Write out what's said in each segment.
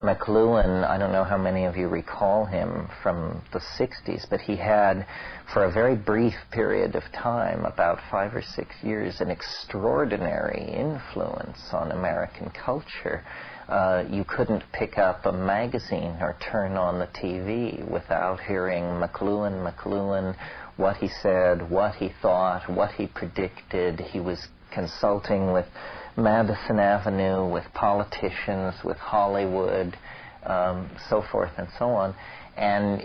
McLuhan, I don't know how many of you recall him from the 60s, but he had, for a very brief period of time, about 5 or 6 years, an extraordinary influence on American culture. You couldn't pick up a magazine or turn on the TV without hearing McLuhan, what he said, what he thought, what he predicted. He was consulting with Madison Avenue, with politicians, with Hollywood, so forth and so on. And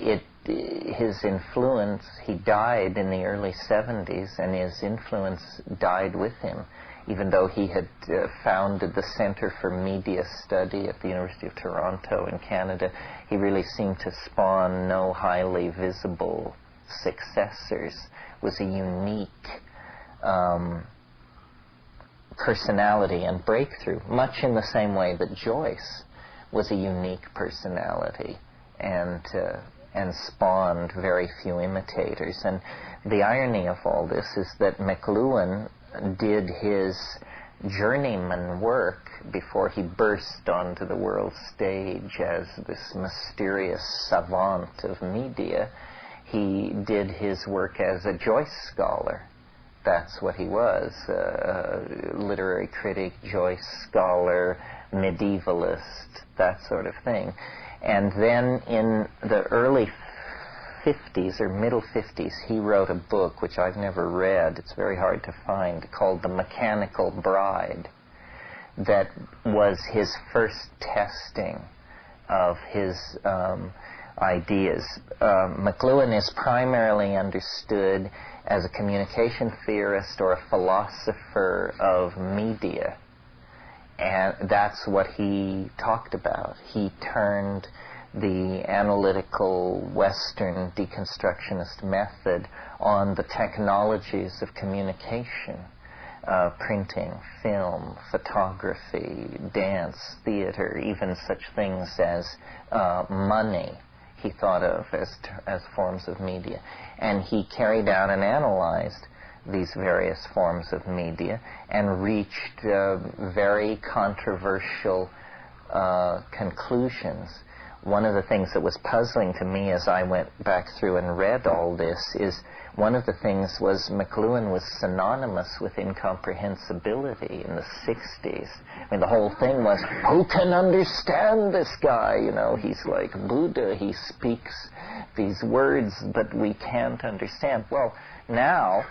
his influence, he died in the early 70s, and his influence died with him. Even though he had founded the Center for Media Study at the University of Toronto in Canada, he really seemed to spawn no highly visible successors. Was a unique personality and breakthrough, much in the same way that Joyce was a unique personality and spawned very few imitators. And the irony of all this is that McLuhan did his journeyman work before he burst onto the world stage as this mysterious savant of media. He did his work as a Joyce scholar. That's what he was, literary critic, Joyce scholar, medievalist, that sort of thing. And then in the early 50s or middle 50s, he wrote a book which I've never read, it's very hard to find, called The Mechanical Bride, that was his first testing of his ideas. McLuhan is primarily understood as a communication theorist or a philosopher of media. And that's what he talked about. He turned the analytical Western deconstructionist method on the technologies of communication, printing, film, photography, dance, theater, even such things as money. He thought of as forms of media. And he carried out and analyzed these various forms of media and reached very controversial conclusions. One of the things that was puzzling to me as I went back through and read all this is one of the things was McLuhan was synonymous with incomprehensibility in the 60s. I mean, the whole thing was, who can understand this guy? You know, he's like Buddha. He speaks these words, but we can't understand. Well, now,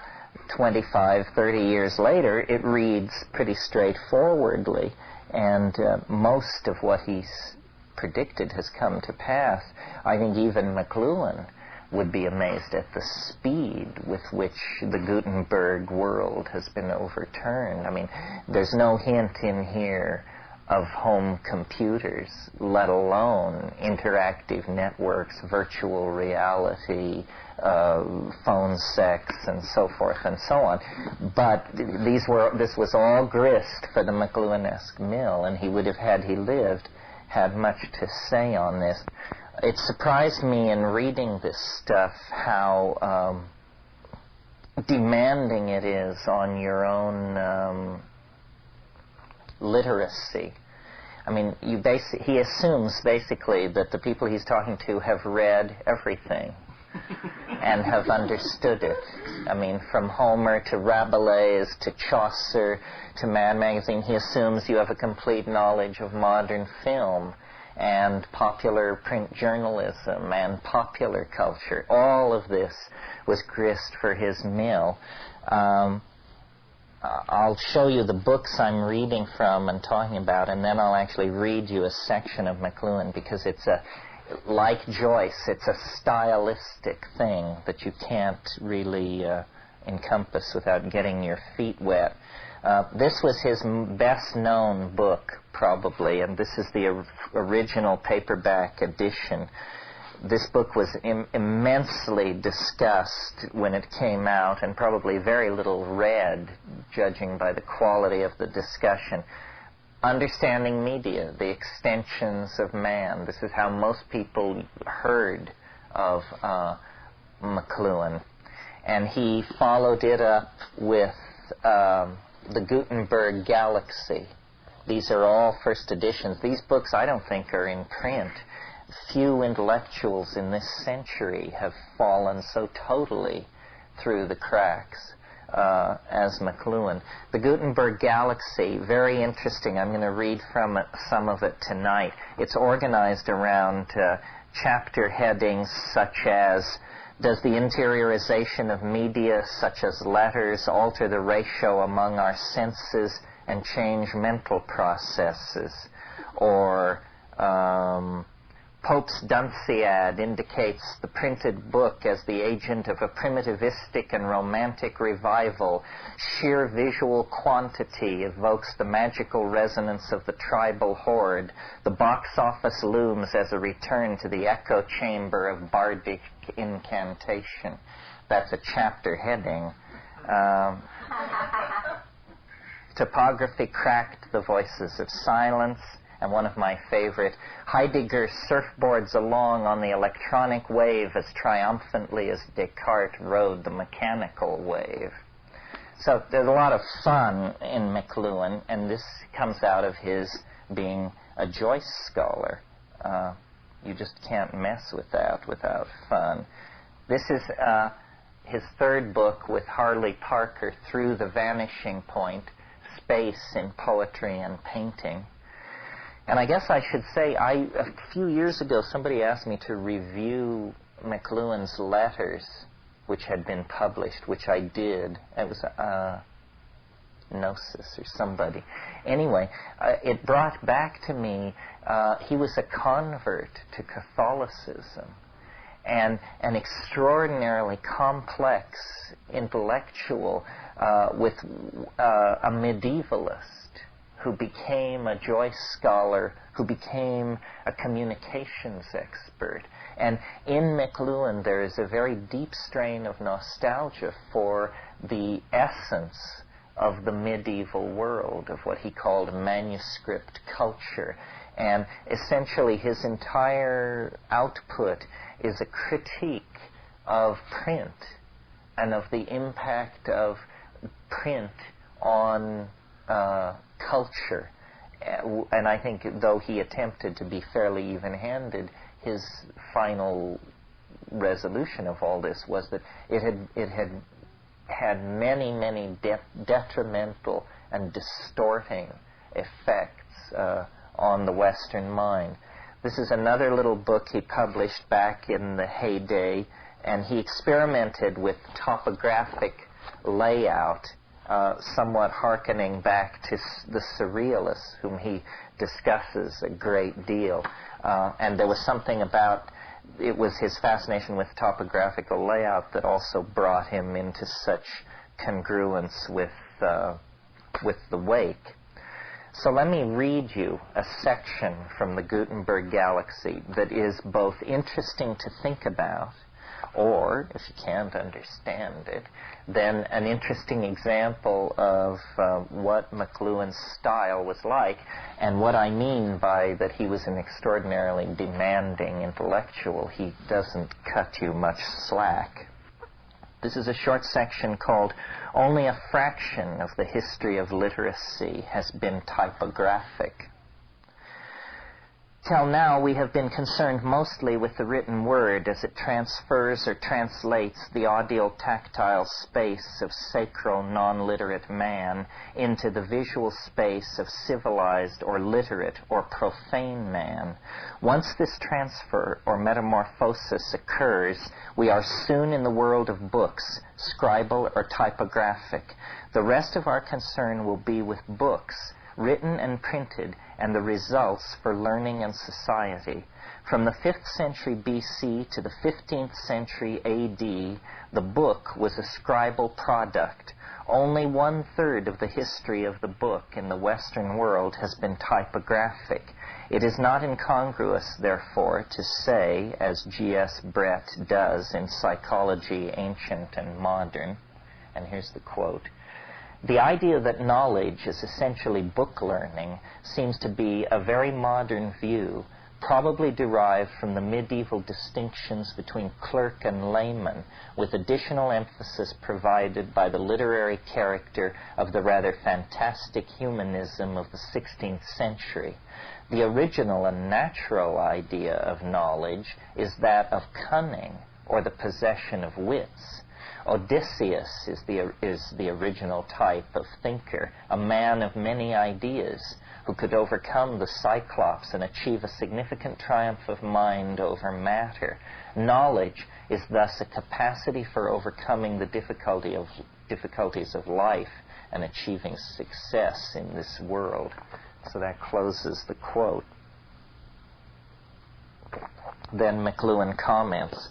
25, 30 years later, it reads pretty straightforwardly, and most of what he's predicted has come to pass. I think even McLuhan would be amazed at the speed with which the Gutenberg world has been overturned. I mean, there's no hint in here of home computers, let alone interactive networks, virtual reality, phone sex, and so forth and so on. But this was all grist for the McLuhan-esque mill, and he would have, had he lived, had much to say on this. It surprised me in reading this stuff how demanding it is on your own literacy. I mean, he assumes basically that the people he's talking to have read everything and have understood it. I mean, from Homer to Rabelais to Chaucer to Mad Magazine, he assumes you have a complete knowledge of modern film and popular print journalism and popular culture. All of this was grist for his mill. I'll show you the books I'm reading from and talking about, and then I'll actually read you a section of McLuhan, because it's like Joyce, it's a stylistic thing that you can't really encompass without getting your feet wet. This was his best-known book, probably, and this is the original paperback edition. This book was immensely discussed when it came out, and probably very little read, judging by the quality of the discussion. Understanding Media, the Extensions of Man. This is how most people heard of McLuhan. And he followed it up with the Gutenberg Galaxy, These are all first editions. These books I don't think are in print. Few intellectuals in this century have fallen so totally through the cracks as McLuhan. The Gutenberg Galaxy, very interesting. I'm going to read from it, some of it tonight. It's organized around chapter headings such as, does the interiorization of media such as letters alter the ratio among our senses and change mental processes? Or Pope's Dunciad indicates the printed book as the agent of a primitivistic and romantic revival. Sheer visual quantity evokes the magical resonance of the tribal horde. The box office looms as a return to the echo chamber of bardic incantation. That's a chapter heading. Typography cracked the voices of silence. And one of my favorite, Heidegger surfboards along on the electronic wave as triumphantly as Descartes rode the mechanical wave. So there's a lot of fun in McLuhan, and this comes out of his being a Joyce scholar. You just can't mess with that without fun. This is his third book with Harley Parker, Through the Vanishing Point, Space in Poetry and Painting. And I guess I should say, a few years ago, somebody asked me to review McLuhan's letters, which had been published, which I did. It was Gnosis or somebody. Anyway, it brought back to me, he was a convert to Catholicism, and an extraordinarily complex intellectual with a medievalist who became a Joyce scholar, who became a communications expert. And in McLuhan there is a very deep strain of nostalgia for the essence of the medieval world, of what he called manuscript culture. And essentially his entire output is a critique of print and of the impact of print on culture. And I think, though he attempted to be fairly even-handed, his final resolution of all this was that it had many detrimental and distorting effects on the Western mind. This is another little book he published back in the heyday, and he experimented with topographic layout, somewhat hearkening back to the Surrealists, whom he discusses a great deal. And there was something about, it was his fascination with topographical layout that also brought him into such congruence with the wake. So let me read you a section from the Gutenberg Galaxy that is both interesting to think about, or, if you can't understand it, then an interesting example of what McLuhan's style was like, and what I mean by that he was an extraordinarily demanding intellectual. He doesn't cut you much slack. This is a short section called "Only a Fraction of the History of Literacy Has Been Typographic." Till now, we have been concerned mostly with the written word as it transfers or translates the audio-tactile space of sacral, non-literate man into the visual space of civilized or literate or profane man. Once this transfer or metamorphosis occurs, we are soon in the world of books, scribal or typographic. The rest of our concern will be with books, written and printed, and the results for learning and society. From the 5th century BC to the 15th century AD, the book was a scribal product. Only 1/3 of the history of the book in the Western world has been typographic. It is not incongruous, therefore, to say, as G.S. Brett does in Psychology, Ancient and Modern, and here's the quote, "The idea that knowledge is essentially book learning seems to be a very modern view, probably derived from the medieval distinctions between clerk and layman, with additional emphasis provided by the literary character of the rather fantastic humanism of the 16th century. The original and natural idea of knowledge is that of cunning, or the possession of wits. Odysseus is the original type of thinker, a man of many ideas, who could overcome the Cyclops and achieve a significant triumph of mind over matter. Knowledge is thus a capacity for overcoming the difficulties of life and achieving success in this world. So that closes the quote. Then McLuhan comments,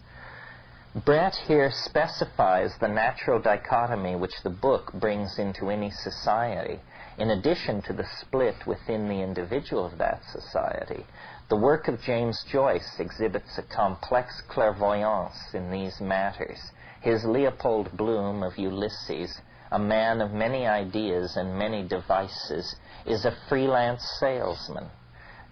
Brett here specifies the natural dichotomy which the book brings into any society. In addition to the split within the individual of that society, the work of James Joyce exhibits a complex clairvoyance in these matters. His Leopold Bloom of Ulysses, a man of many ideas and many devices, is a freelance salesman.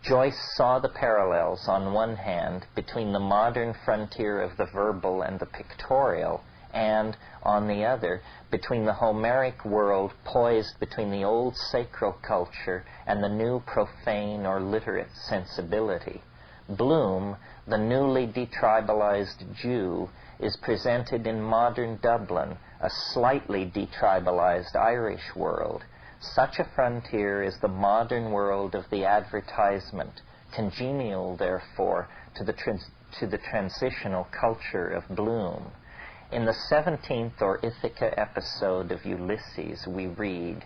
Joyce saw the parallels, on one hand, between the modern frontier of the verbal and the pictorial, and, on the other, between the Homeric world poised between the old sacral culture and the new profane or literate sensibility. Bloom, the newly detribalized Jew, is presented in modern Dublin, a slightly detribalized Irish world. Such a frontier is the modern world of the advertisement, congenial, therefore, to the transitional culture of Bloom. In the 17th or Ithaca episode of Ulysses, we read,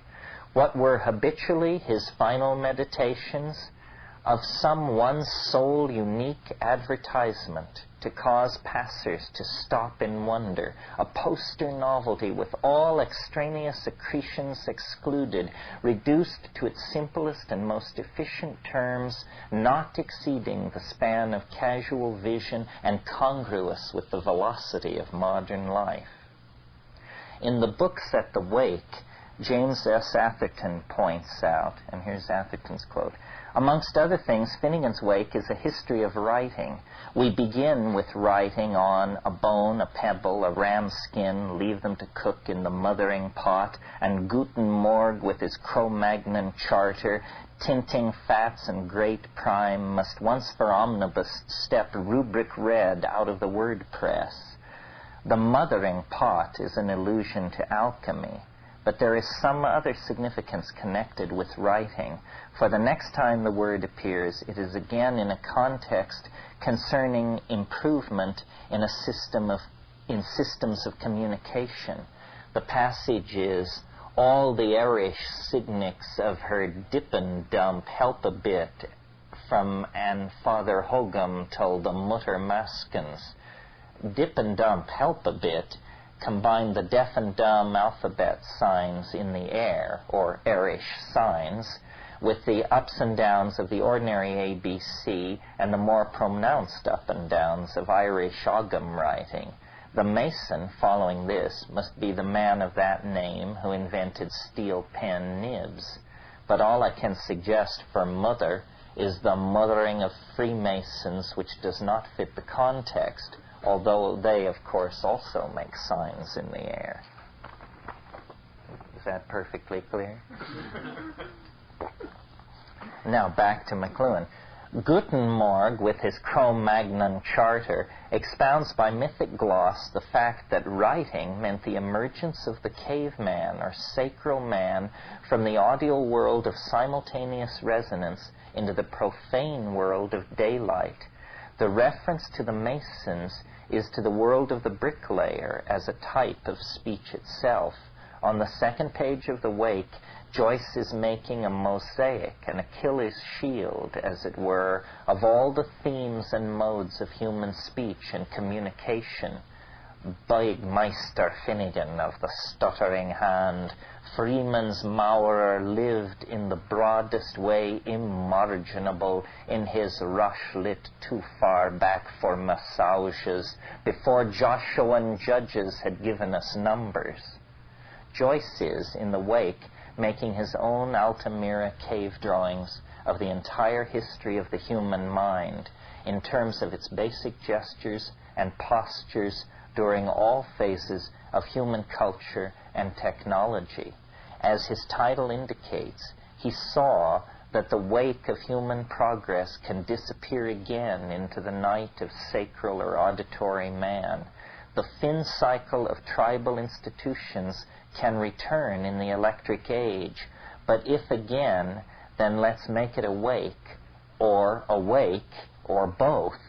what were habitually his final meditations? Of some one sole unique advertisement to cause passers to stop in wonder, a poster novelty with all extraneous accretions excluded, reduced to its simplest and most efficient terms, not exceeding the span of casual vision and congruous with the velocity of modern life. In the books at the Wake, James S. Atherton points out, and here's Atherton's quote, amongst other things, Finnegan's Wake is a history of writing. We begin with writing on a bone, a pebble, a ram's skin, leave them to cook in the mothering pot, and Guten Morg with his Cro-Magnon charter, tinting fats and great prime, must once for omnibus step rubric red out of the word press. The mothering pot is an allusion to alchemy. But there is some other significance connected with writing, for the next time the word appears, it is again in a context concerning improvement in systems of communication. The passage is, all the Irish cynics of her dip and dump help a bit from an Father Hogum told the Mutter Maskins. Dip and dump help a bit combine the deaf and dumb alphabet signs in the air, or Irish signs, with the ups and downs of the ordinary ABC and the more pronounced up and downs of Irish Ogham writing. The Mason, following this, must be the man of that name who invented steel pen nibs. But all I can suggest for mother is the mothering of Freemasons, which does not fit the context, although they, of course, also make signs in the air. Is that perfectly clear? Now back to McLuhan. Guten Morg, with his Cro-Magnon charter, expounds by mythic gloss the fact that writing meant the emergence of the caveman or sacral man from the audio world of simultaneous resonance into the profane world of daylight. The reference to the Masons is to the world of the bricklayer as a type of speech itself. On the second page of the Wake, Joyce is making a mosaic, an Achilles' shield, as it were, of all the themes and modes of human speech and communication. Big Meister Finnegan of the stuttering hand, Freeman's Maurer, lived in the broadest way immarginable in his rush lit too far back for massages, before Joshuan judges had given us numbers. Joyce is, in the Wake, making his own Altamira cave drawings of the entire history of the human mind in terms of its basic gestures and postures during all phases of human culture and technology. As his title indicates, he saw that the wake of human progress can disappear again into the night of sacral or auditory man. The fin cycle of tribal institutions can return in the electric age, but if again, then let's make it awake, or both.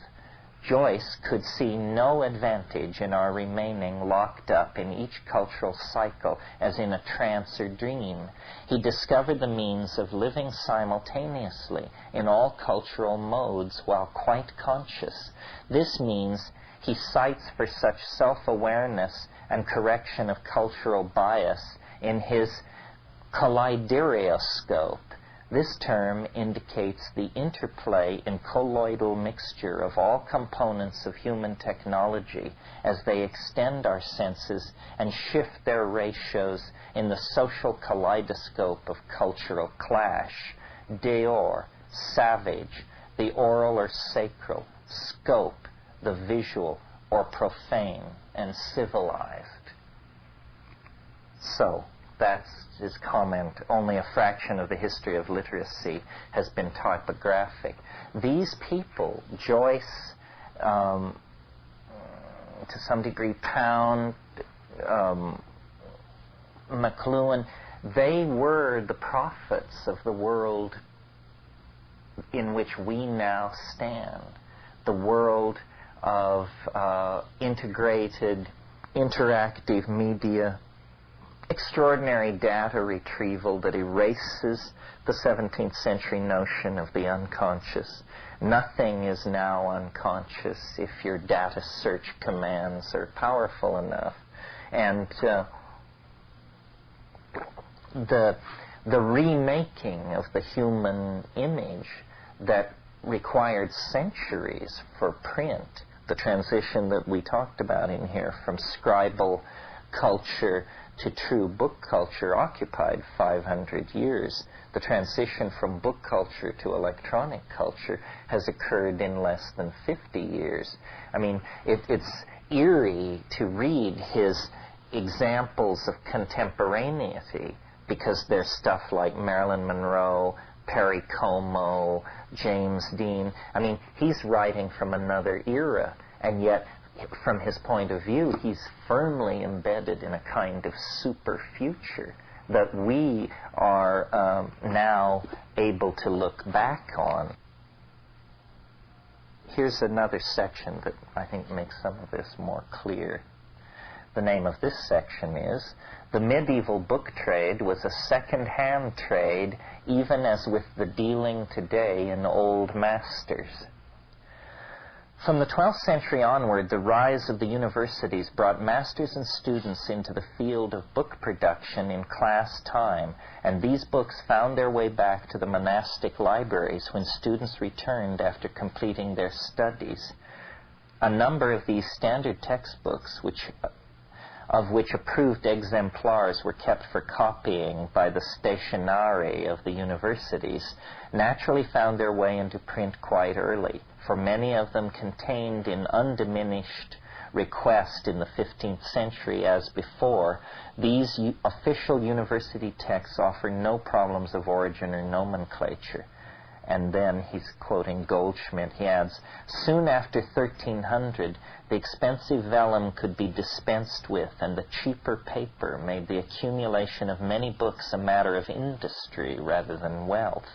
Joyce could see no advantage in our remaining locked up in each cultural cycle as in a trance or dream. He discovered the means of living simultaneously in all cultural modes while quite conscious. This means he cites for such self-awareness and correction of cultural bias in his kaleidoscope. This term indicates the interplay and colloidal mixture of all components of human technology as they extend our senses and shift their ratios in the social kaleidoscope of cultural clash. Deor, savage, the oral or sacral, scope, the visual or profane and civilized. So, that's his comment. Only a fraction of the history of literacy has been typographic. These people, Joyce, to some degree Pound, McLuhan, they were the prophets of the world in which we now stand. The world of integrated, interactive media, extraordinary data retrieval that erases the 17th century notion of the unconscious. Nothing is now unconscious if your data search commands are powerful enough. And the remaking of the human image that required centuries for print, the transition that we talked about in here from scribal culture to true book culture occupied 500 years. The transition from book culture to electronic culture has occurred in less than 50 years. I mean, it's eerie to read his examples of contemporaneity because there's stuff like Marilyn Monroe, Perry Como, James Dean. I mean, he's writing from another era, and yet from his point of view, he's firmly embedded in a kind of super future that we are now able to look back on. Here's another section that I think makes some of this more clear. The name of this section is, "The medieval book trade was a second-hand trade, even as with the dealing today in old masters." From the 12th century onward, the rise of the universities brought masters and students into the field of book production in class time, and these books found their way back to the monastic libraries when students returned after completing their studies. A number of these standard textbooks, of which approved exemplars were kept for copying by the stationari of the universities, naturally found their way into print quite early, for many of them contained in undiminished request in the 15th century as before. These official university texts offer no problems of origin or nomenclature. And then he's quoting Goldschmidt. He adds, "Soon after 1300, the expensive vellum could be dispensed with, and the cheaper paper made the accumulation of many books a matter of industry rather than wealth.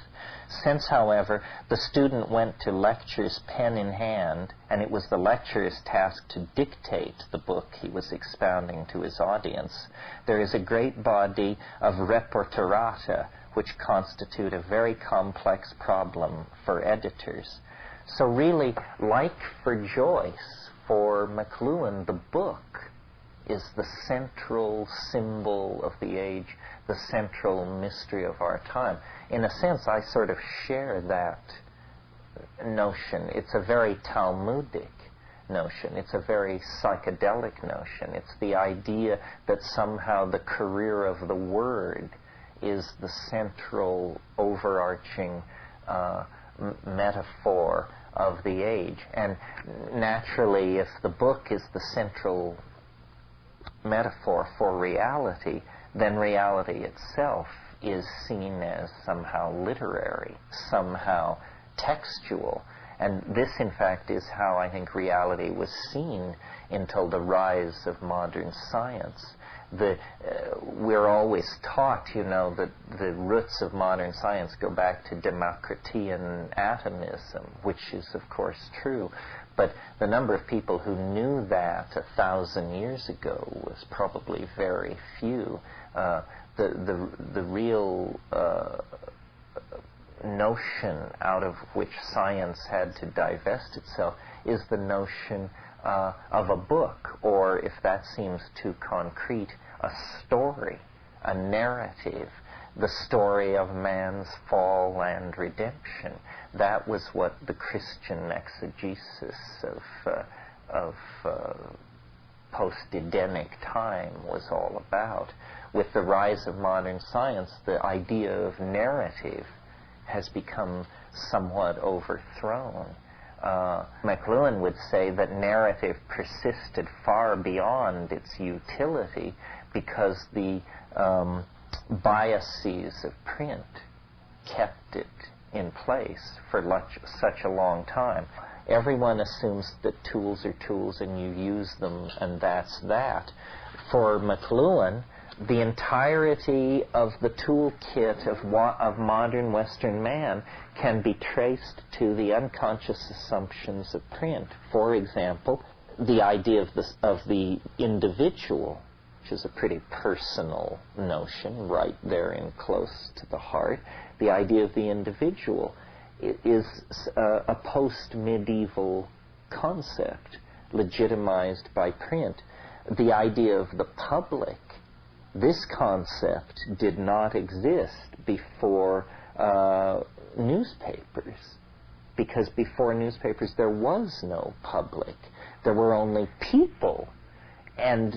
Since, however, the student went to lectures pen in hand, and it was the lecturer's task to dictate the book he was expounding to his audience, there is a great body of reporterata, which constitute a very complex problem for editors." So really, like for Joyce, for McLuhan, the book is the central symbol of the age, the central mystery of our time. In a sense, I sort of share that notion. It's a very Talmudic notion. It's a very psychedelic notion. It's the idea that somehow the career of the word is the central overarching metaphor of the age. And naturally, if the book is the central metaphor for reality, then reality itself is seen as somehow literary, somehow textual. And this, in fact, is how I think reality was seen until the rise of modern science. We're always taught, that the roots of modern science go back to Democritean atomism, which is, of course, true. But the number of people who knew that 1,000 years ago was probably very few. The real notion out of which science had to divest itself is the notion of a book, or, if that seems too concrete, a story, a narrative, the story of man's fall and redemption. That was what the Christian exegesis of post-Edenic time was all about. With the rise of modern science, the idea of narrative has become somewhat overthrown. McLuhan would say that narrative persisted far beyond its utility because the biases of print kept it in place for such a long time. Everyone assumes that tools are tools and you use them and that's that. For McLuhan, the entirety of the toolkit of modern Western man can be traced to the unconscious assumptions of print. For example, the idea of the individual, which is a pretty personal notion, right there in close to the heart. The idea of the individual is a post-medieval concept, legitimized by print. The idea of the public, this concept did not exist before newspapers, because before newspapers there was no public. There were only people, and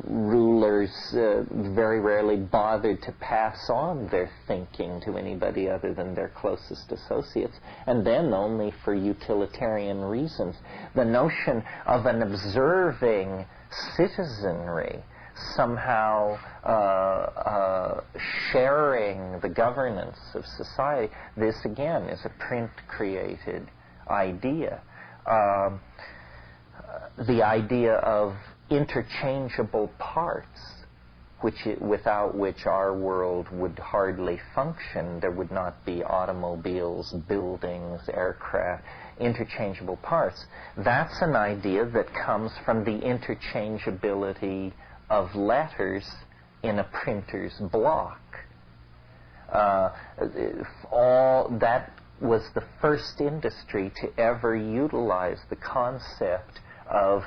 rulers very rarely bothered to pass on their thinking to anybody other than their closest associates, and then only for utilitarian reasons. The notion of an observing citizenry somehow sharing the governance of society, this again is a print-created idea. The idea of interchangeable parts, without which our world would hardly function. There would not be automobiles, buildings, aircraft, interchangeable parts. That's an idea that comes from the interchangeability of letters in a printer's block. All that was the first industry to ever utilize the concept of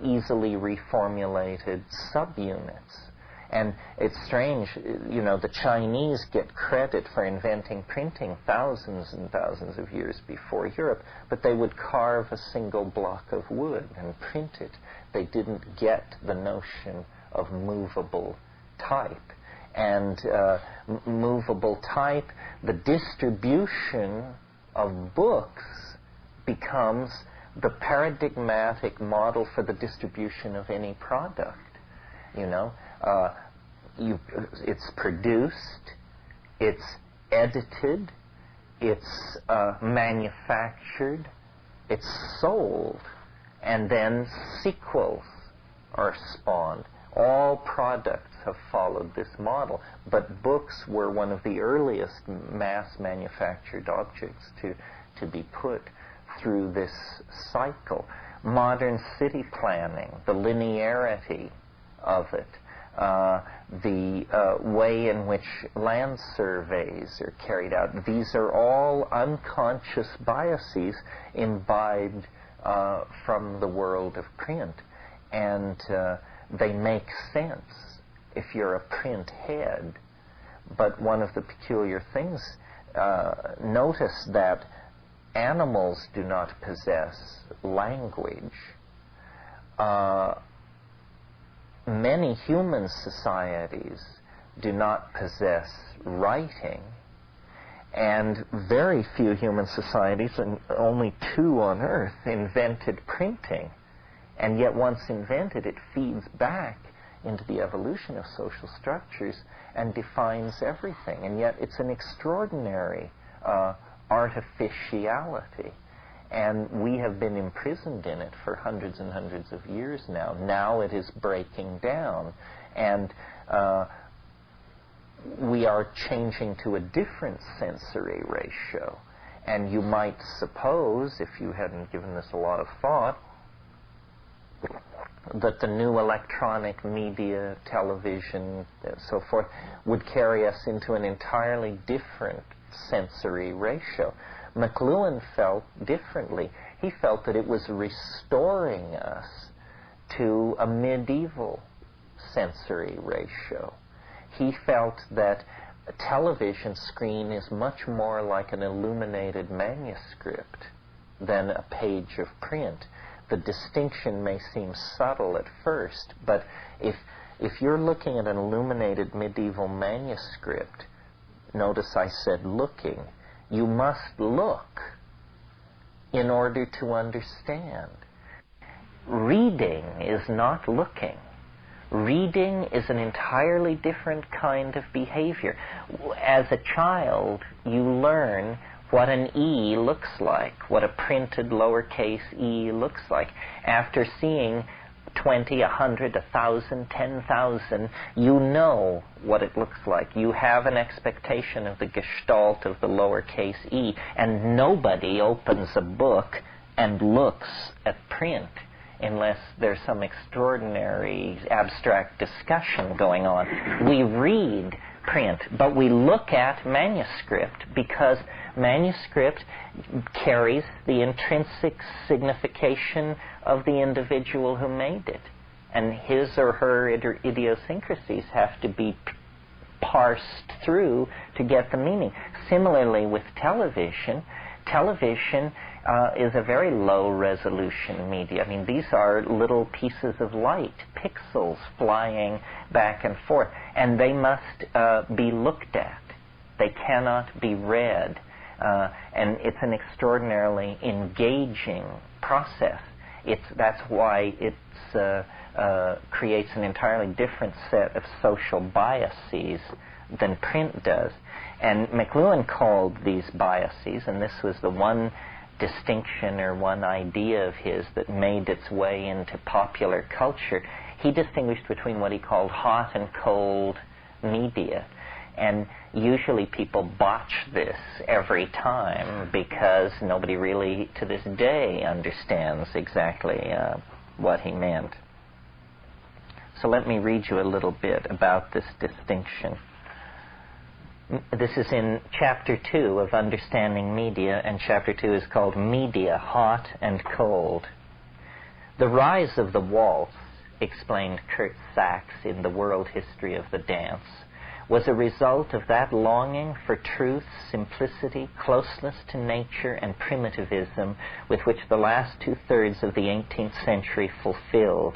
easily reformulated subunits. And it's strange, the Chinese get credit for inventing printing thousands and thousands of years before Europe, but they would carve a single block of wood and print it. They didn't get the notion of movable type. And movable type, the distribution of books becomes the paradigmatic model for the distribution of any product. It's produced, it's edited, it's manufactured, it's sold, and then sequels are spawned. All products have followed this model, but books were one of the earliest mass-manufactured objects to be put through this cycle. Modern city planning, the linearity of it, the way in which land surveys are carried out, these are all unconscious biases imbibed from the world of print. And they make sense if you're a print head. But one of the peculiar things, notice that animals do not possess language. Many human societies do not possess writing. And very few human societies, and only 2 on Earth, invented printing. And yet once invented, it feeds back into the evolution of social structures and defines everything. And yet it's an extraordinary artificiality. And we have been imprisoned in it for hundreds and hundreds of years now. Now it is breaking down. And we are changing to a different sensory ratio. And you might suppose, if you hadn't given this a lot of thought, that the new electronic media, television, and so forth, would carry us into an entirely different sensory ratio. McLuhan felt differently. He felt that it was restoring us to a medieval sensory ratio. He felt that a television screen is much more like an illuminated manuscript than a page of print. The distinction may seem subtle at first, but if you're looking at an illuminated medieval manuscript, notice I said looking, you must look in order to understand. Reading is not looking. Reading is an entirely different kind of behavior. As a child, you learn what an E looks like, what a printed lowercase e looks like. After seeing 20, 100, 1,000, 10,000, you know what it looks like. You have an expectation of the gestalt of the lowercase e, and nobody opens a book and looks at print unless there's some extraordinary abstract discussion going on. We read print, but we look at manuscript because manuscript carries the intrinsic signification of the individual who made it, and his or her idiosyncrasies have to be parsed through to get the meaning. Similarly with television, television is a very low resolution media. I mean, these are little pieces of light, pixels flying back and forth, and they must be looked at. They cannot be read. And it's an extraordinarily engaging process. That's why it creates an entirely different set of social biases than print does. And McLuhan called these biases, and this was the one distinction or one idea of his that made its way into popular culture. He distinguished between what he called hot and cold media. And usually people botch this every time because nobody really, to this day, understands exactly what he meant. So let me read you a little bit about this distinction. This is in Chapter 2 of Understanding Media, and Chapter 2 is called Media, Hot and Cold. The rise of the waltz, explained Kurt Sachs in The World History of the Dance, was a result of that longing for truth, simplicity, closeness to nature, and primitivism with which the last 2/3 of the 18th century fulfilled.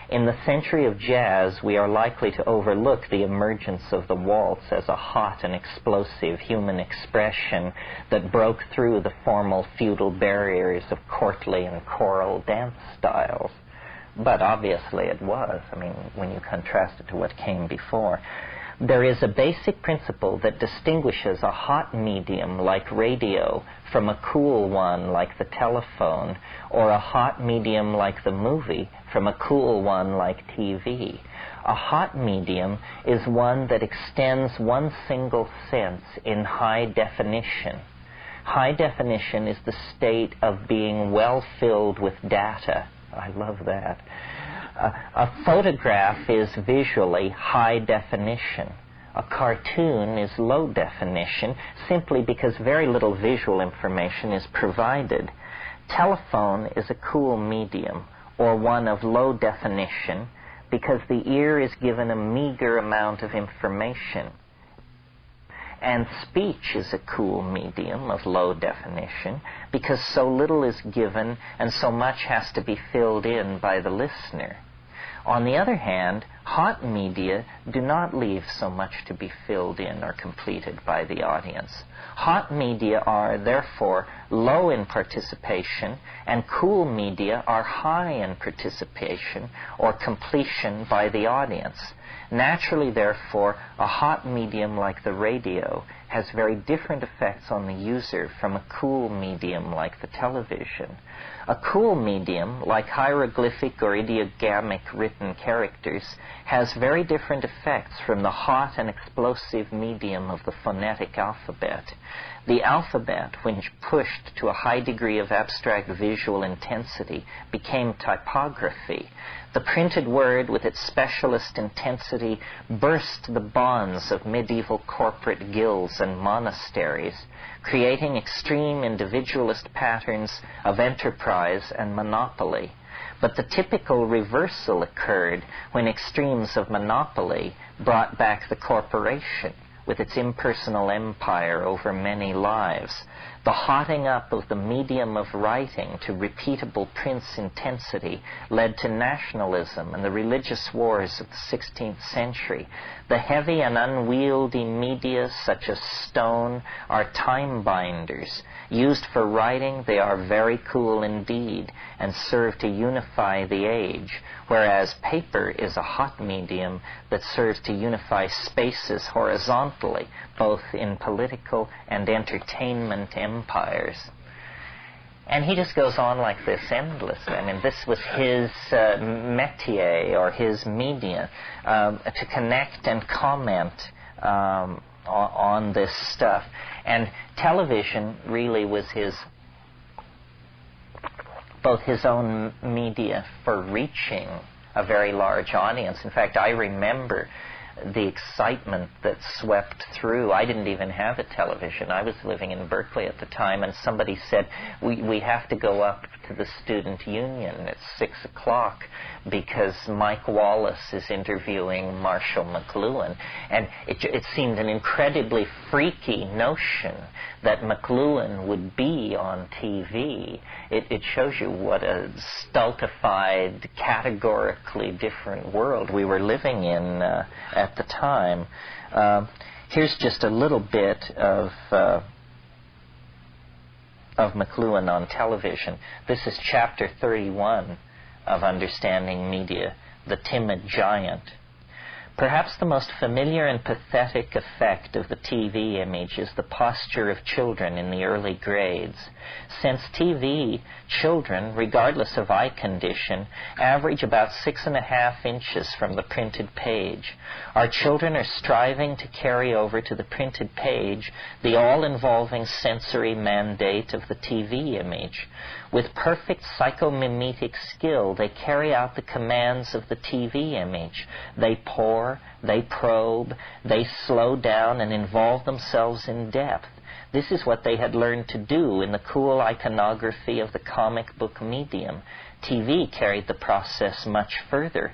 In the century of jazz, we are likely to overlook the emergence of the waltz as a hot and explosive human expression that broke through the formal feudal barriers of courtly and choral dance styles. But obviously it was, I mean, when you contrast it to what came before. There is a basic principle that distinguishes a hot medium like radio from a cool one like the telephone, or a hot medium like the movie from a cool one like TV. A hot medium is one that extends one single sense in high definition. High definition is the state of being well filled with data. I love that. A photograph is visually high definition. A cartoon is low definition simply because very little visual information is provided. Telephone is a cool medium, or one of low definition, because the ear is given a meager amount of information. And speech is a cool medium of low definition because so little is given and so much has to be filled in by the listener. On the other hand, Hot media do not leave so much to be filled in or completed by the audience. Hot media are, therefore, low in participation, and cool media are high in participation or completion by the audience. Naturally, therefore, a hot medium like the radio has very different effects on the user from a cool medium like the television. A cool medium, like hieroglyphic or ideogrammic written characters, has very different effects from the hot and explosive medium of the phonetic alphabet. The alphabet, when pushed to a high degree of abstract visual intensity, became typography. The printed word, with its specialist intensity, burst the bonds of medieval corporate guilds and monasteries, creating extreme individualist patterns of enterprise and monopoly. But the typical reversal occurred when extremes of monopoly brought back the corporation, with its impersonal empire over many lives. The hotting up of the medium of writing to repeatable print's intensity led to nationalism and the religious wars of the 16th century. The heavy and unwieldy media, such as stone, are time binders. Used for writing, they are very cool indeed and serve to unify the age, whereas paper is a hot medium that serves to unify spaces horizontally, both in political and entertainment empires. And he just goes on like this endlessly. I mean, this was his métier, or his media, to connect and comment on this stuff. And television really was both his own media for reaching a very large audience. In fact, I remember the excitement that swept through. I didn't even have a television. I was living in Berkeley at the time, and somebody said, we have to go up to the student union at 6 o'clock because Mike Wallace is interviewing Marshall McLuhan. And it seemed an incredibly freaky notion that McLuhan would be on TV. It shows you what a stultified, categorically different world we were living in at the time. Here's just a little bit of McLuhan on television. This is chapter 31 of Understanding Media, The Timid Giant. Perhaps the most familiar and pathetic effect of the TV image is the posture of children in the early grades. Since TV, children, regardless of eye condition, average about 6.5 inches from the printed page. Our children are striving to carry over to the printed page the all-involving sensory mandate of the TV image. With perfect psychomimetic skill, they carry out the commands of the TV image. They pour, they probe, they slow down and involve themselves in depth. This is what they had learned to do in the cool iconography of the comic book medium. TV carried the process much further.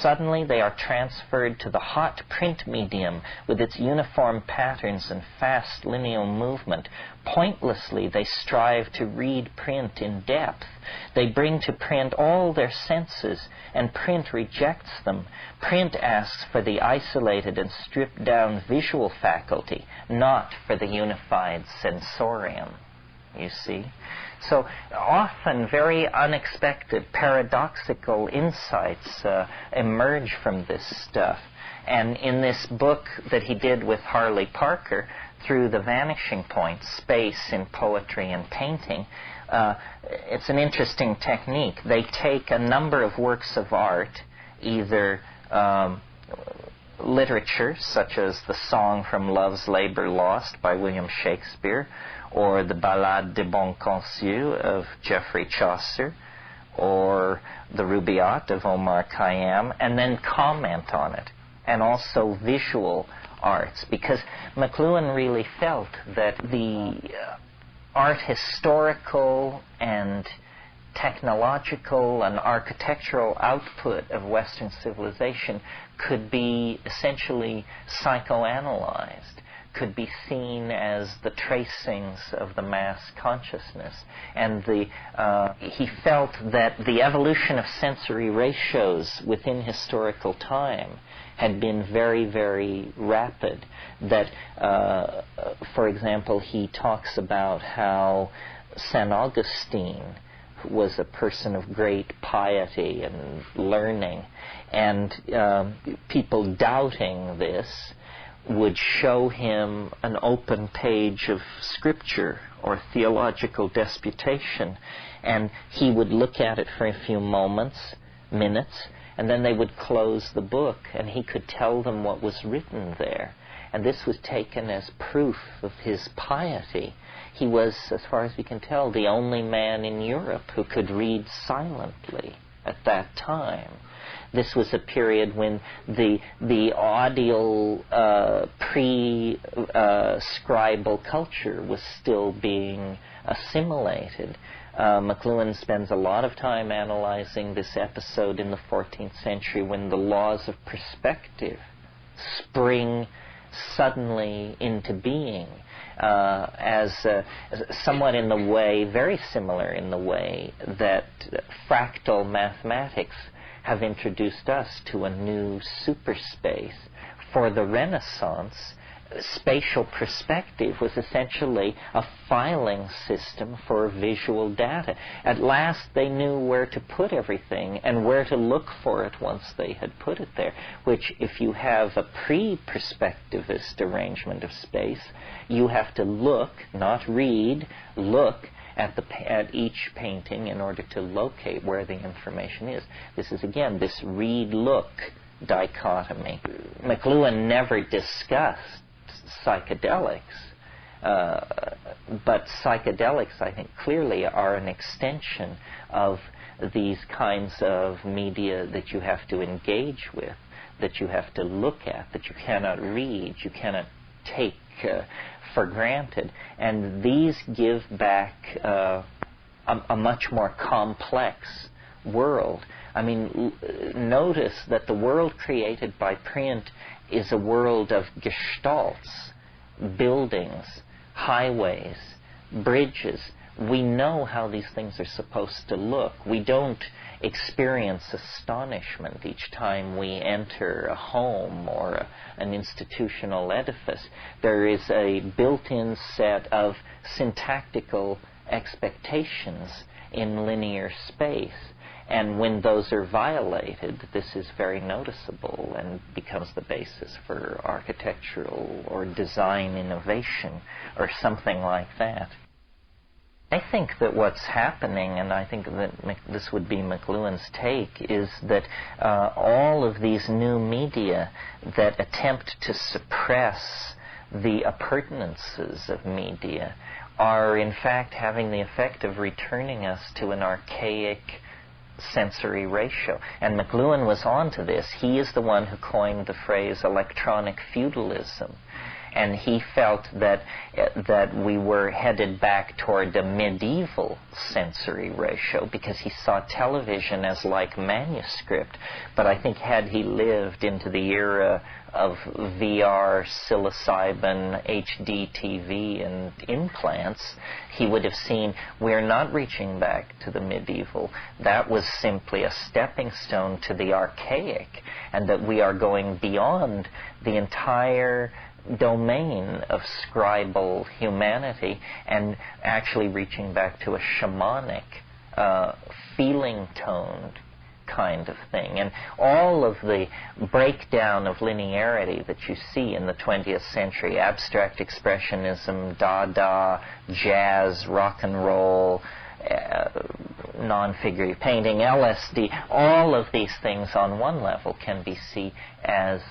Suddenly they are transferred to the hot print medium with its uniform patterns and fast lineal movement. Pointlessly they strive to read print in depth. They bring to print all their senses, and print rejects them. Print asks for the isolated and stripped down visual faculty, not for the unified sensorium. You see? So often very unexpected, paradoxical insights emerge from this stuff. And in this book that he did with Harley Parker, Through the Vanishing Point, Space in Poetry and Painting, it's an interesting technique. They take a number of works of art, either literature, such as the Song from Love's Labour Lost by William Shakespeare, or the Ballade de Bonconcieux of Geoffrey Chaucer, or the Rubaiyat of Omar Khayyam, and then comment on it, and also visual arts, because McLuhan really felt that the art historical and technological and architectural output of Western civilization could be essentially psychoanalyzed, could be seen as the tracings of the mass consciousness. And he felt that the evolution of sensory ratios within historical time had been very, very rapid. That, for example, he talks about how St. Augustine was a person of great piety and learning, and people doubting this would show him an open page of scripture or theological disputation, and he would look at it for a few minutes, and then they would close the book, and he could tell them what was written there. And this was taken as proof of his piety. He was, as far as we can tell, the only man in Europe who could read silently at that time. This was a period when the audial pre-scribal culture was still being assimilated. McLuhan spends a lot of time analyzing this episode in the 14th century when the laws of perspective spring suddenly into being, as somewhat in the way, very similar in the way that fractal mathematics have introduced us to a new superspace. For the Renaissance, spatial perspective was essentially a filing system for visual data. At last they knew where to put everything and where to look for it once they had put it there, which if you have a pre-perspectivist arrangement of space, you have to look, not read, look at each painting in order to locate where the information is. This is, again, this read-look dichotomy. McLuhan never discussed psychedelics, but psychedelics, I think, clearly are an extension of these kinds of media that you have to engage with, that you have to look at, that you cannot read, you cannot take for granted. And these give back a much more complex world. I mean, notice that the world created by print is a world of gestalts, buildings, highways, bridges. We know how these things are supposed to look. We don't experience astonishment each time we enter a home or an institutional edifice. There is a built-in set of syntactical expectations in linear space. And when those are violated, this is very noticeable and becomes the basis for architectural or design innovation or something like that. I think that what's happening, and I think that this would be McLuhan's take, is that all of these new media that attempt to suppress the appurtenances of media are in fact having the effect of returning us to an archaic sensory ratio. And McLuhan was on to this. He is the one who coined the phrase electronic feudalism. And he felt that we were headed back toward a medieval sensory ratio because he saw television as like manuscript. But I think had he lived into the era of VR, psilocybin, HD TV, and implants, he would have seen we're not reaching back to the medieval. That was simply a stepping stone to the archaic, and that we are going beyond the entire domain of scribal humanity and actually reaching back to a shamanic, feeling-toned kind of thing. And all of the breakdown of linearity that you see in the 20th century, abstract expressionism, Dada, jazz, rock and roll, non-figurative painting, LSD, all of these things on one level can be seen as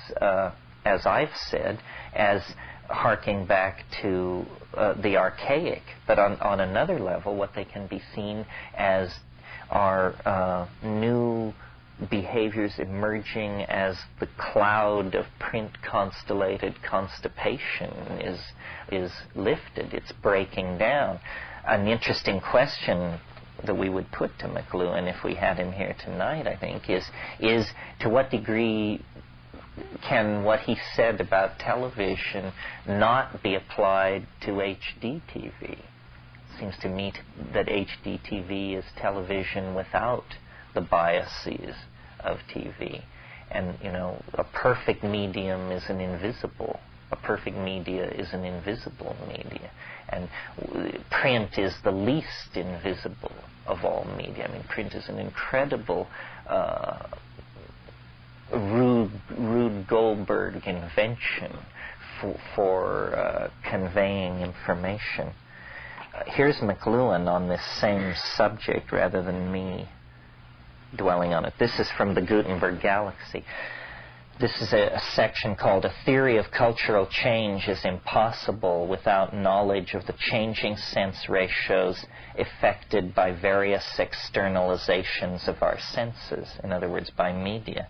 I've said, as harking back to the archaic. But on another level, what they can be seen as are new behaviors emerging as the cloud of print-constellated constipation is lifted. It's breaking down. An interesting question that we would put to McLuhan if we had him here tonight, I think, is to what degree can what he said about television not be applied to HD TV? It seems to me that HD TV is television without the biases of TV. And, you know, a perfect medium is an invisible. A perfect media is an invisible media. And print is the least invisible of all media. I mean, print is an incredible Rube Goldberg invention for conveying information. Here's McLuhan on this same subject rather than me dwelling on it. This is from the Gutenberg Galaxy. This is a section called "A Theory of Cultural Change is Impossible Without Knowledge of the Changing Sense Ratios Effected by Various Externalizations of Our Senses," in other words, by media.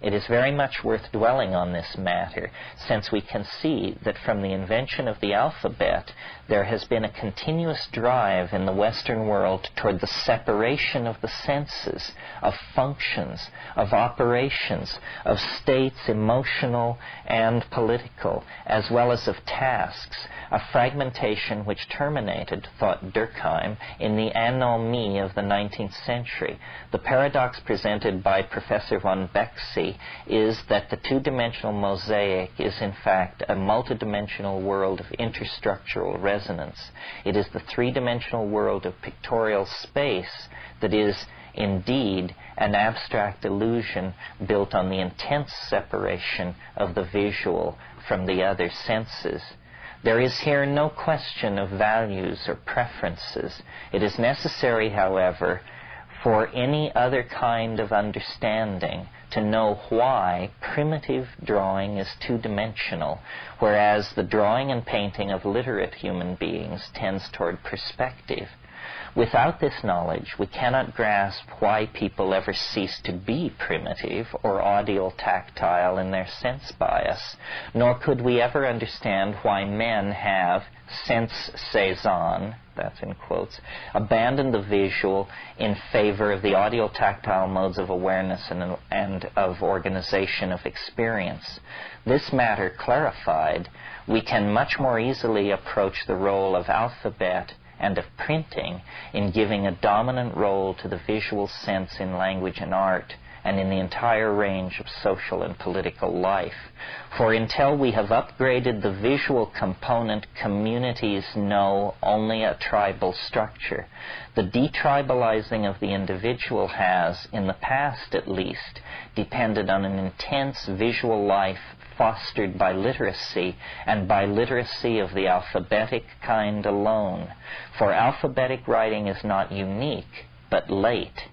It is very much worth dwelling on this matter, since we can see that from the invention of the alphabet, there has been a continuous drive in the Western world toward the separation of the senses, of functions, of operations, of states, emotional and political, as well as of tasks, a fragmentation which terminated, thought Durkheim, in the anomie of the 19th century. The paradox presented by Professor von Bexy is that the two-dimensional mosaic is in fact a multidimensional world of interstructural resonance. It is the three-dimensional world of pictorial space that is indeed an abstract illusion built on the intense separation of the visual from the other senses. There is here no question of values or preferences. It is necessary, however, for any other kind of understanding to know why primitive drawing is two-dimensional, whereas the drawing and painting of literate human beings tends toward perspective. Without this knowledge, we cannot grasp why people ever cease to be primitive or audio-tactile in their sense bias, nor could we ever understand why men have, sense saison, that's in quotes, abandoned the visual in favor of the audio-tactile modes of awareness and of organization of experience. This matter clarified, we can much more easily approach the role of alphabet and of printing in giving a dominant role to the visual sense in language and art and in the entire range of social and political life. For until we have upgraded the visual component, communities know only a tribal structure. The detribalizing of the individual has, in the past at least, depended on an intense visual life fostered by literacy, and by literacy of the alphabetic kind alone. For alphabetic writing is not unique, but late.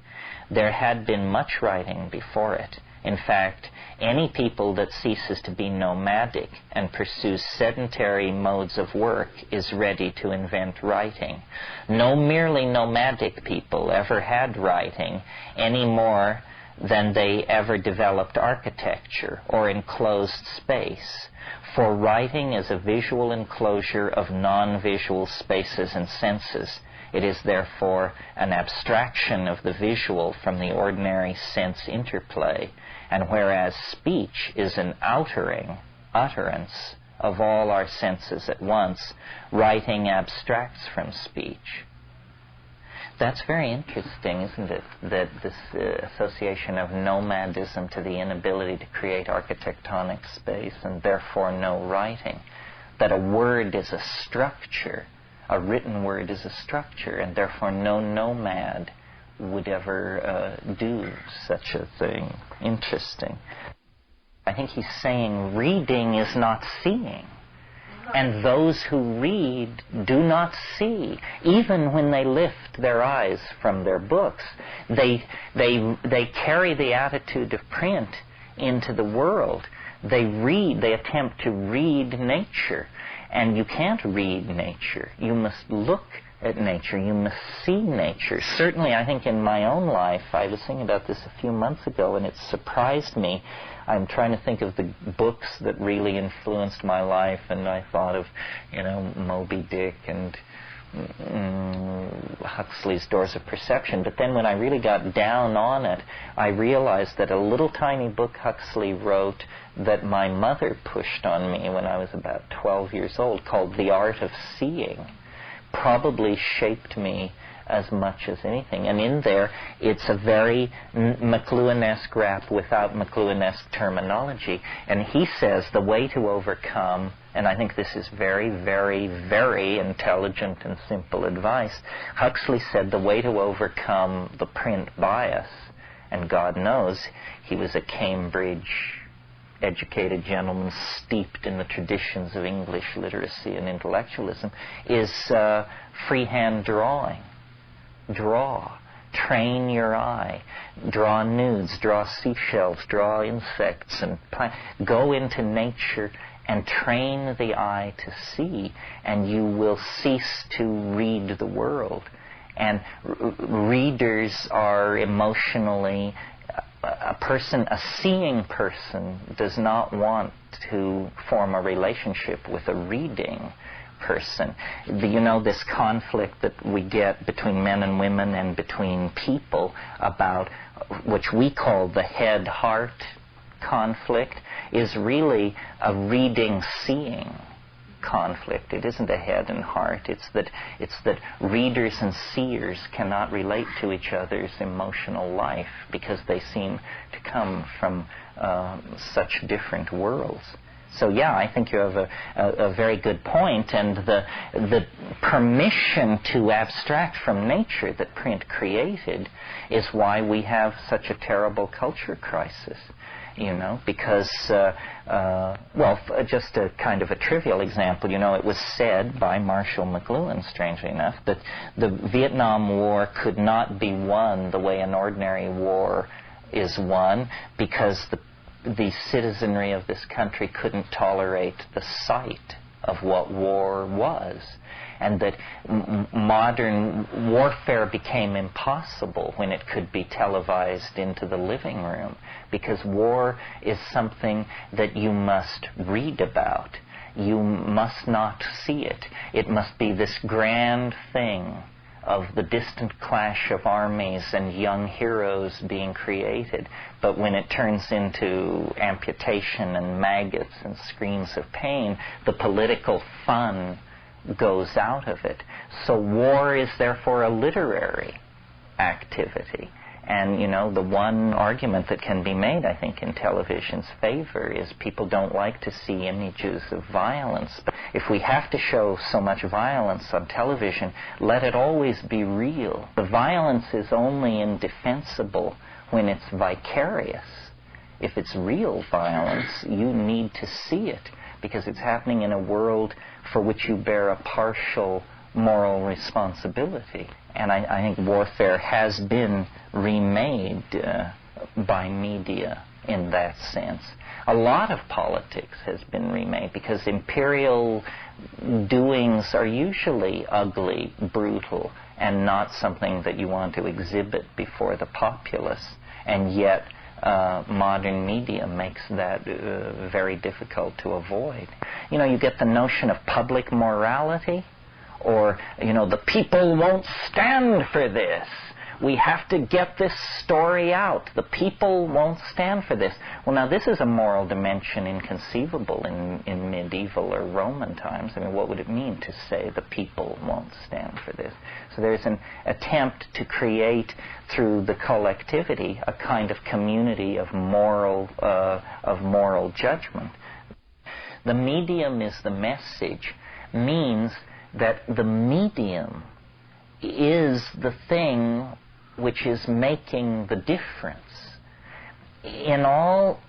There had been much writing before it. In fact, any people that ceases to be nomadic and pursues sedentary modes of work is ready to invent writing. No merely nomadic people ever had writing any more than they ever developed architecture or enclosed space. For writing is a visual enclosure of non-visual spaces and senses. It is therefore an abstraction of the visual from the ordinary sense interplay, and whereas speech is an utterance of all our senses at once, writing abstracts from speech. That's very interesting, isn't it? That this association of nomadism to the inability to create architectonic space and therefore no writing. That a word is a structure, a written word is a structure, and therefore no nomad would ever do such a thing. Interesting. I think he's saying reading is not seeing. And those who read do not see. Even when they lift their eyes from their books, they carry the attitude of print into the world. They read, they attempt to read nature. And you can't read nature. You must look at nature. You must see nature. Certainly, I think in my own life, I was thinking about this a few months ago, and it surprised me. I'm trying to think of the books that really influenced my life, and I thought of, Moby Dick and Huxley's Doors of Perception. But then when I really got down on it, I realized that a little tiny book Huxley wrote that my mother pushed on me when I was about 12 years old, called The Art of Seeing, probably shaped me as much as anything. And in there, it's a very McLuhan-esque rap without McLuhan-esque terminology. And he says the way to overcome, and I think this is very, very, very intelligent and simple advice. Huxley said the way to overcome the print bias, and God knows he was a Cambridge educated gentleman steeped in the traditions of English literacy and intellectualism, is freehand drawing. Draw. Train your eye. Draw nudes, draw seashells, draw insects, and go into nature and train the eye to see, and you will cease to read the world. And readers are emotionally... a seeing person does not want to form a relationship with a reading person. This conflict that we get between men and women and between people about, which we call the head-heart conflict, is really a reading-seeing conflict. It isn't a head and heart. It's that readers and seers cannot relate to each other's emotional life because they seem to come from such different worlds. So yeah, I think you have a very good point, and the permission to abstract from nature that print created is why we have such a terrible culture crisis. Because, just a kind of a trivial example, it was said by Marshall McLuhan, strangely enough, that the Vietnam War could not be won the way an ordinary war is won because the citizenry of this country couldn't tolerate the sight of what war was, and that modern warfare became impossible when it could be televised into the living room, because war is something that you must read about. You must not see it. It must be this grand thing of the distant clash of armies and young heroes being created. But when it turns into amputation and maggots and screams of pain, the political fun goes out of it. So war is therefore a literary activity. And, the one argument that can be made, I think, in television's favor is people don't like to see images of violence. But if we have to show so much violence on television, let it always be real. The violence is only indefensible when it's vicarious. If it's real violence, you need to see it, because it's happening in a world for which you bear a partial moral responsibility. And I think warfare has been remade by media in that sense. A lot of politics has been remade because imperial doings are usually ugly, brutal, and not something that you want to exhibit before the populace. And yet modern media makes that very difficult to avoid. You get the notion of public morality, or, the people won't stand for this. We have to get this story out. The people won't stand for this. Well, now, this is a moral dimension inconceivable in medieval or Roman times. I mean, what would it mean to say the people won't stand for this? So there's an attempt to create, through the collectivity, a kind of community of moral judgment. The medium is the message means that the medium is the thing which is making the difference. In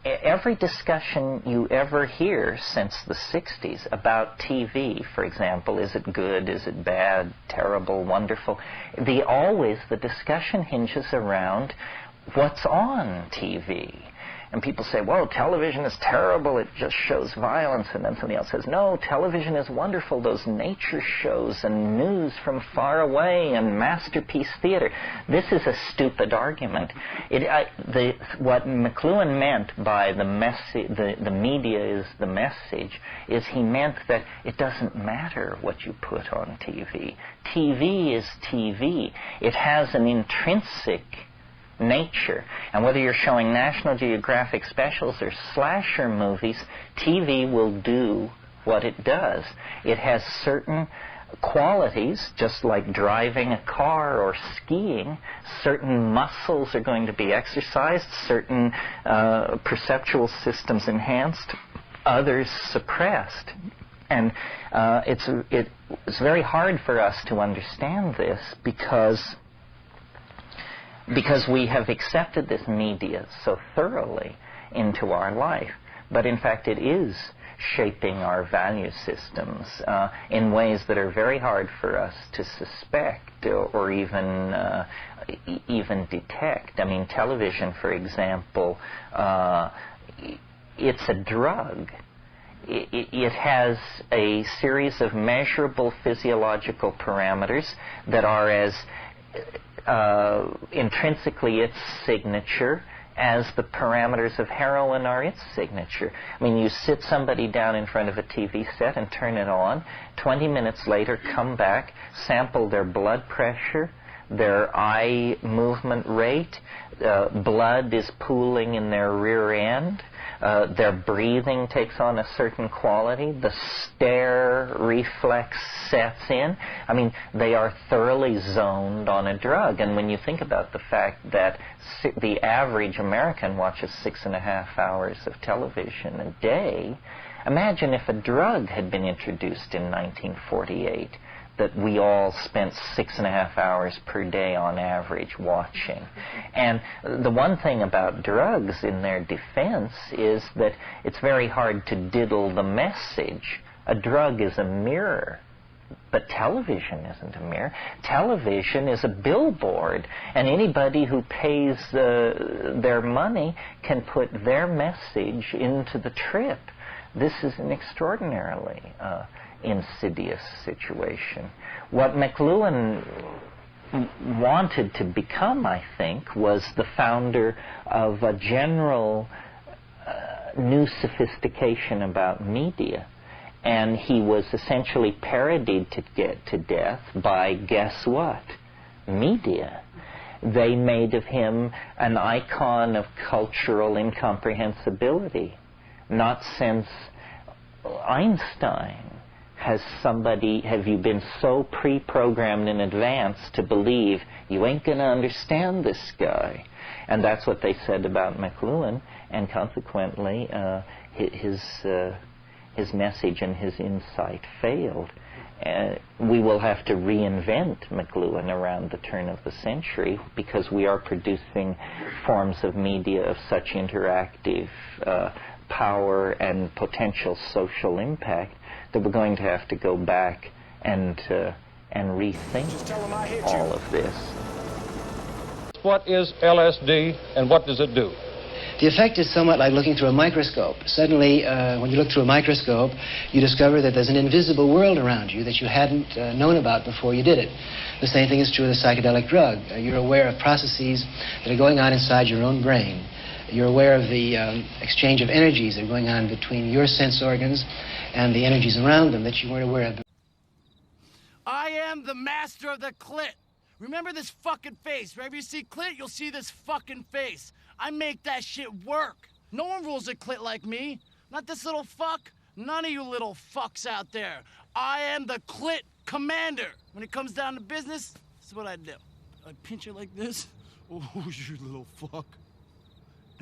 every discussion you ever hear since the 60s about TV, for example, is it good, is it bad, terrible, wonderful, the discussion hinges around what's on TV. And people say, whoa, television is terrible, it just shows violence. And then somebody else says, no, television is wonderful, those nature shows and news from far away and masterpiece theater. This is a stupid argument. What McLuhan meant by the media is the message, is he meant that it doesn't matter what you put on TV. TV is TV. It has an intrinsic nature. And whether you're showing National Geographic specials or slasher movies, TV will do what it does. It has certain qualities, just like driving a car or skiing. Certain muscles are going to be exercised, certain perceptual systems enhanced, others suppressed. And it's very hard for us to understand this because we have accepted this media so thoroughly into our life. But in fact, it is shaping our value systems in ways that are very hard for us to suspect or even detect. I mean, television, for example, it's a drug. It has a series of measurable physiological parameters that are as intrinsically its signature as the parameters of heroin are its signature. I mean, you sit somebody down in front of a TV set and turn it on, 20 minutes later come back, sample their blood pressure, their eye movement rate, blood is pooling in their rear end, their breathing takes on a certain quality, the stare reflex sets in. I mean, they are thoroughly zoned on a drug. And when you think about the fact that the average American watches 6.5 hours of television a day, imagine if a drug had been introduced in 1948 that we all spent 6.5 hours per day on average watching. And the one thing about drugs in their defense is that it's very hard to diddle the message. A drug is a mirror, but television isn't a mirror. Television is a billboard, and anybody who pays their money can put their message into the trip. This is an extraordinarily insidious situation. What McLuhan wanted to become, I think, was the founder of a general new sophistication about media. And he was essentially parodied to death by, guess what? Media. They made of him an icon of cultural incomprehensibility. Not since Einstein have you been so pre-programmed in advance to believe you ain't going to understand this guy. And that's what they said about McLuhan, and consequently his message and his insight failed. We will have to reinvent McLuhan around the turn of the century, because we are producing forms of media of such interactive power and potential social impact that we're going to have to go back and rethink all of this. What is LSD and what does it do? The effect is somewhat like looking through a microscope. Suddenly, when you look through a microscope, you discover that there's an invisible world around you that you hadn't known about before you did it. The same thing is true of the psychedelic drug. You're aware of processes that are going on inside your own brain. You're aware of the exchange of energies that are going on between your sense organs and the energies around them that you weren't aware of. I am the master of the clit. Remember this fucking face. Wherever you see clit, you'll see this fucking face. I make that shit work. No one rules a clit like me. Not this little fuck. None of you little fucks out there. I am the clit commander. When it comes down to business, this is what I do. I pinch it like this. Oh, you little fuck.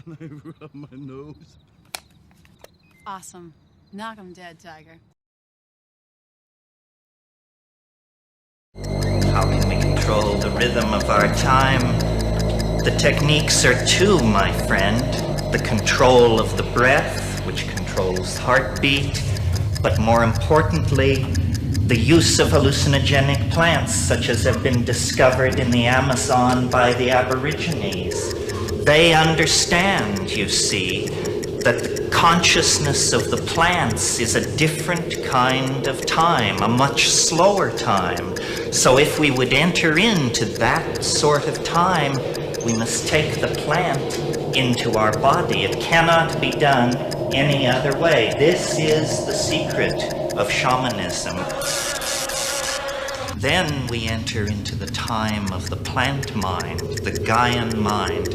And I rub my nose. Awesome. Knock 'em dead, Tiger. How can we control the rhythm of our time? The techniques are two, my friend. The control of the breath, which controls heartbeat, but more importantly, the use of hallucinogenic plants such as have been discovered in the Amazon by the Aborigines. They understand, you see, that the consciousness of the plants is a different kind of time, a much slower time. So if we would enter into that sort of time, we must take the plant into our body. It cannot be done any other way. This is the secret of shamanism. Then we enter into the time of the plant mind, the Gaian mind,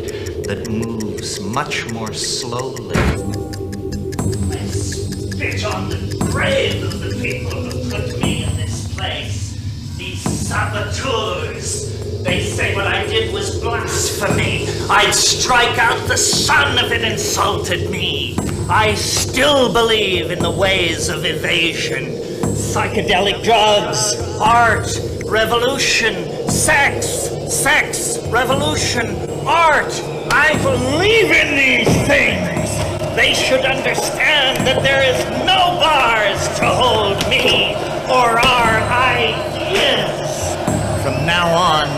that moves much more slowly. I spit on the grave of the people who put me in this place. These saboteurs. They say what I did was blasphemy. I'd strike out the sun if it insulted me. I still believe in the ways of evasion. Psychedelic drugs, art, revolution, sex, revolution, art. I believe in these things. They should understand that there is no bars to hold me or our ideas. From now on,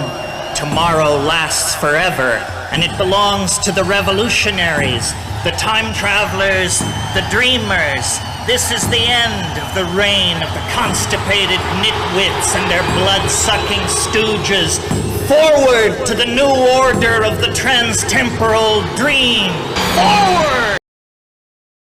tomorrow lasts forever, and it belongs to the revolutionaries, the time travelers, the dreamers. This is the end of the reign of the constipated nitwits and their blood-sucking stooges. Forward to the new order of the transtemporal dream. Forward!